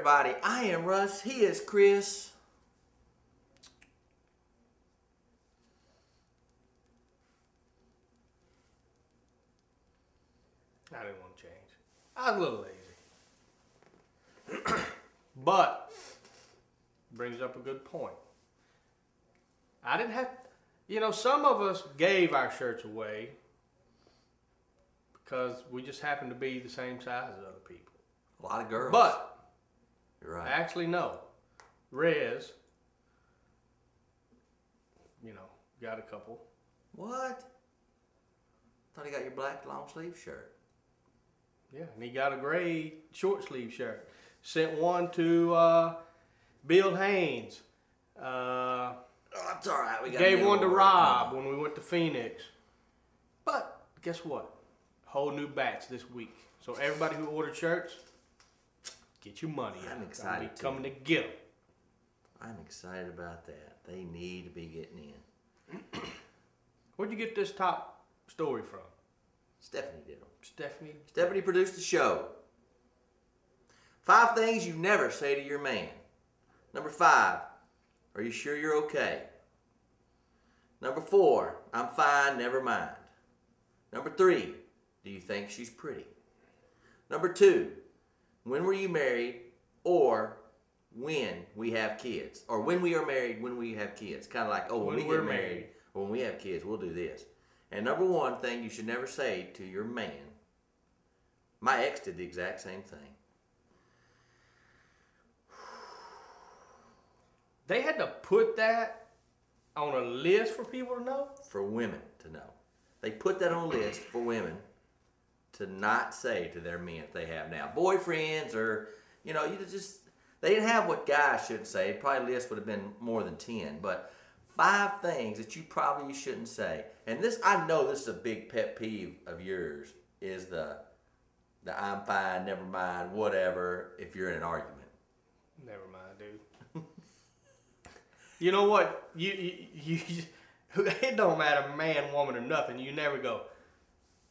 everybody. I am Russ. He is Chris. I didn't want to change. I was a little lazy. But, brings up a good point. I didn't have, you know, some of us gave our shirts away because we just happened to be the same size as other people. A lot of girls. But, you're right. Actually, no. Rez, you know, got a couple. What? Thought he got your black long sleeve shirt. Yeah, and he got a gray short sleeve shirt. Sent one to Bill Haynes. That's all right. We got gave one to Rob when we went to Phoenix. But guess what? Whole new batch this week. So everybody who ordered shirts, get your money. I'm excited. Be coming to get them. I'm excited about that. They need to be getting in. Where'd you get this top story from? Stephanie did them. Stephanie produced the show. 5 things you never say to your man. Number 5, are you sure you're okay? Number 4, I'm fine, never mind. Number 3, do you think she's pretty? Number 2, when were you married, or when we have kids? Or when we are married, when we have kids. Kind of like, oh, when we get married, or when we have kids, we'll do this. And number 1 thing you should never say to your man. My ex did the exact same thing. They had to put that on a list for people to know? For women to know. They put that on a list for women to not say to their men if they have now. Boyfriends or, you know, you just, they didn't have what guys shouldn't say. Probably the list would have been more than 10. But 5 things that you probably shouldn't say. And this, I know this is a big pet peeve of yours, is the I'm fine, never mind, whatever, if you're in an argument. Never mind, dude. You know what? It don't matter, man, woman, or nothing. You never go,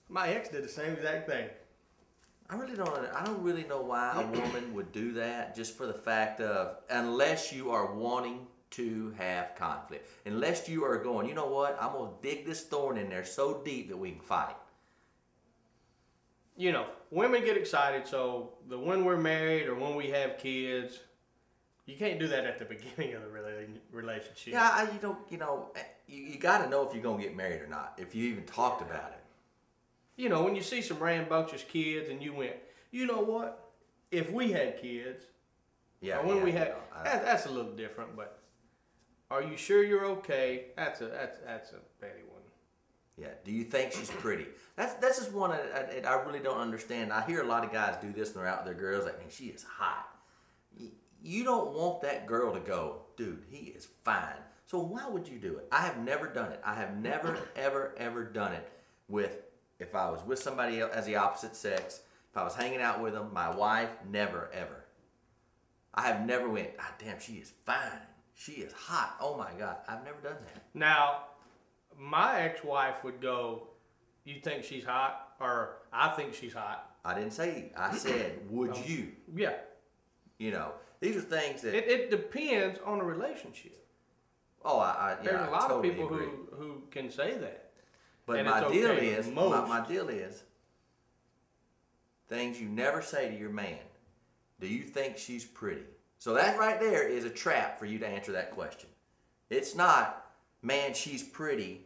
my ex did the same exact thing. I don't really know why a woman would do that, just for the fact of, unless you are wanting to have conflict. Unless you are going, you know what, I'm going to dig this thorn in there so deep that we can fight. You know, women get excited, so when we're married or when we have kids, you can't do that at the beginning of the relationship. Yeah, you got to know if you're going to get married or not, if you even talked about it. You know, when you see some rambunctious kids and you went, you know what, if we had kids, yeah, or when we had, that's a little different, but are you sure you're okay? That's a petty one. Yeah. Do you think she's pretty? That's just one I really don't understand. I hear a lot of guys do this when they're out with their girls. Like, man, she is hot. You don't want that girl to go, dude, he is fine. So why would you do it? I have never done it. I have never, ever done it if I was with somebody else as the opposite sex, if I was hanging out with them, my wife, never, ever. I have never went, God damn, she is fine. She is hot. Oh my God. I've never done that. Now, my ex-wife would go, you think she's hot? Or I think she's hot. I didn't say, I said, would you? Yeah. You know, these are things that... It depends on the relationship. Oh, There's a lot totally of people agree. who can say that. But and my deal okay is, things you never say to your man. Do you think she's pretty? So that right there is a trap for you to answer that question. It's not, man, she's pretty.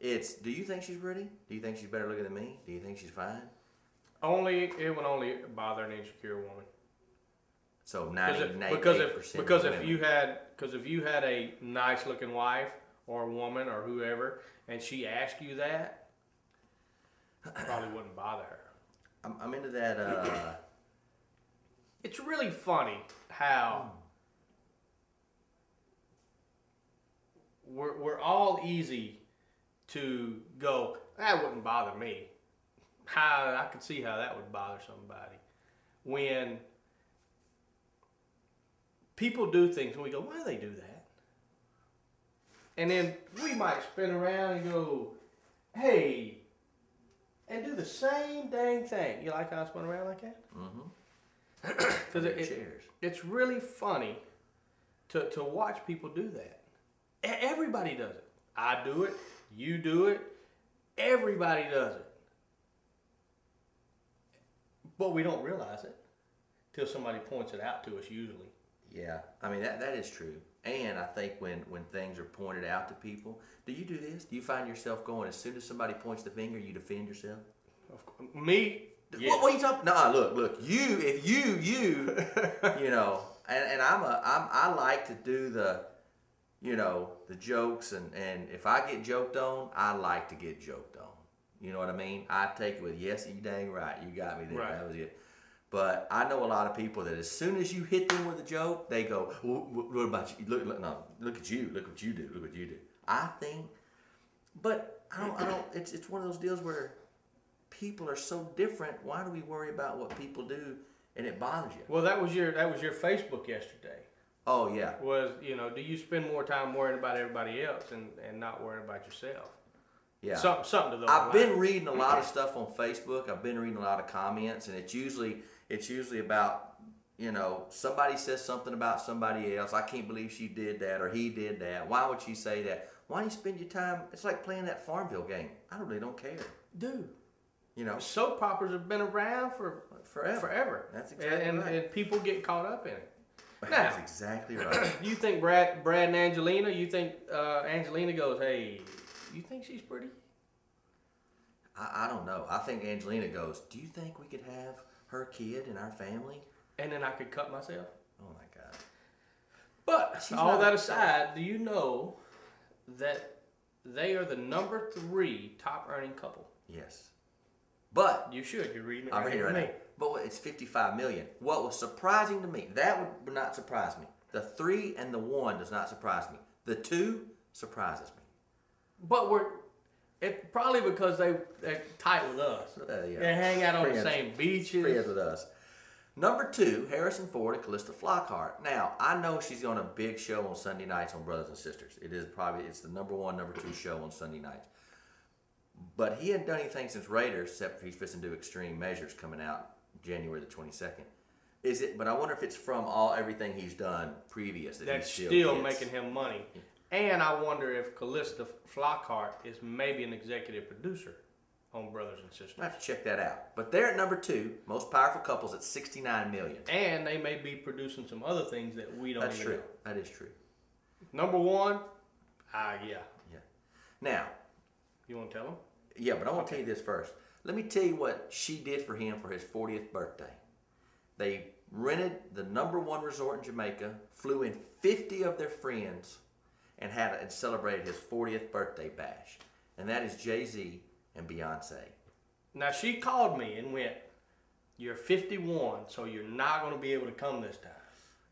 It's, do you think she's pretty? Do you think she's better looking than me? Do you think she's fine? It would only bother an insecure woman. So 98% because if you had a nice looking wife or a woman or whoever, and she asked you that, it probably wouldn't bother her. I'm into that. It's really funny how we're all easy to go, that wouldn't bother me. I could see how that would bother somebody. When people do things and we go, why do they do that? And then we might spin around and go, hey, and do the same dang thing. You like how I spun around like that? Mm-hmm. Because it's really funny to watch people do that. Everybody does it. I do it. You do it. Everybody does it. But we don't realize it till somebody points it out to us usually. Yeah, I mean, that is true. And I think when things are pointed out to people, do you do this? Do you find yourself going, as soon as somebody points the finger, you defend yourself? Me? Yes. What are you talking? No, look. If you, you know, and I like to do the, you know, the jokes, and if I get joked on, I like to get joked on. You know what I mean? I take it with, yes, you dang right, you got me there. Right. That was it. But I know a lot of people that as soon as you hit them with a joke, they go, what about you? Look at you. Look what you do. Look what you do. I think, but I don't. It's one of those deals where people are so different. Why do we worry about what people do and it bothers you? Well, that was your Facebook yesterday. Oh yeah. Was, you know, do you spend more time worrying about everybody else and not worrying about yourself? Yeah. Something to those I've been reading a lot of stuff on Facebook. I've been reading a lot of comments, and it's usually about, you know, somebody says something about somebody else. I can't believe she did that or he did that. Why would she say that? Why do you spend your time? It's like playing that Farmville game. I really don't care. Dude. You know, soap operas have been around for forever. That's exactly right. And people get caught up in it. That's exactly right. You think Brad and Angelina? You think Angelina goes, "Hey, you think she's pretty?" I don't know. I think Angelina goes, "Do you think we could have her kid in our family?" And then I could cut myself. Oh my God. But all that aside, do you know that they are the #3 top earning couple? Yes. But you should. You're reading it. I'm reading it right now. But it's $55 million. What was surprising to me, that would not surprise me. The 3 and the 1 does not surprise me. The 2 surprises me. But it's probably because they're tight with us. Yeah. They hang out on the same beaches. Friends with us. #2, Harrison Ford and Callista Flockhart. Now, I know she's on a big show on Sunday nights on Brothers and Sisters. It's the #1, #2 show on Sunday nights. But he hadn't done anything since Raiders, except for he's fixing to do Extreme Measures coming out January the 22nd. But I wonder if it's from everything he's done previous that's still making him money. And I wonder if Callista Flockhart is maybe an executive producer on Brothers and Sisters. I have to check that out. But they're at #2, most powerful couples at $69 million. And they may be producing some other things that we don't even know. That is true. #1, yeah. Now, you want to tell them? Yeah, but I want to tell you this first. Let me tell you what she did for him for his 40th birthday. They rented the #1 resort in Jamaica, flew in 50 of their friends, and celebrated his 40th birthday bash. And that is Jay-Z and Beyonce. Now, she called me and went, "You're 51, so you're not going to be able to come this time."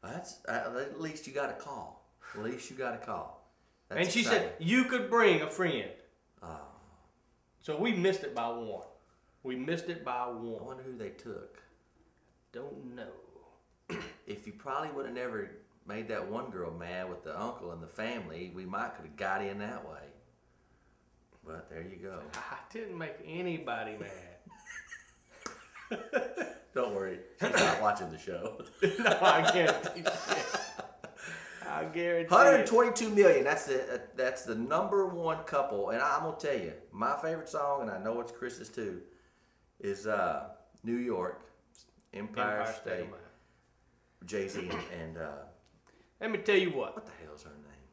That's at least you got a call. At least you got a call. That's and she exciting. said, "You could bring a friend." Oh. So we missed it by 1. We missed it by 1. I wonder who they took. Don't know. If you probably would have never made that one girl mad with the uncle and the family, we might could have got in that way. But there you go. I didn't make anybody mad. Don't worry. She's not watching the show. No, I guarantee you. I guarantee. $122 million. That's the #1 couple, and I'm gonna tell you, my favorite song, and I know it's Chris's too, is New York, Empire State, Jay-Z and. Let me tell you what. What the hell is her name?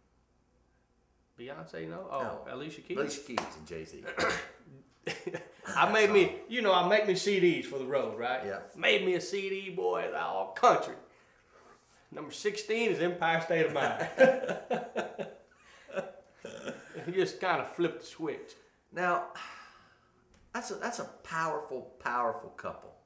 Beyonce, no? Oh, no. Alicia Keys. Alicia Keys and Jay-Z. I make me CDs for the road, right? Yeah. Made me a CD, boy, it's all country. #16 is Empire State of Mind. You just kind of flipped the switch. Now, that's a powerful, powerful couple.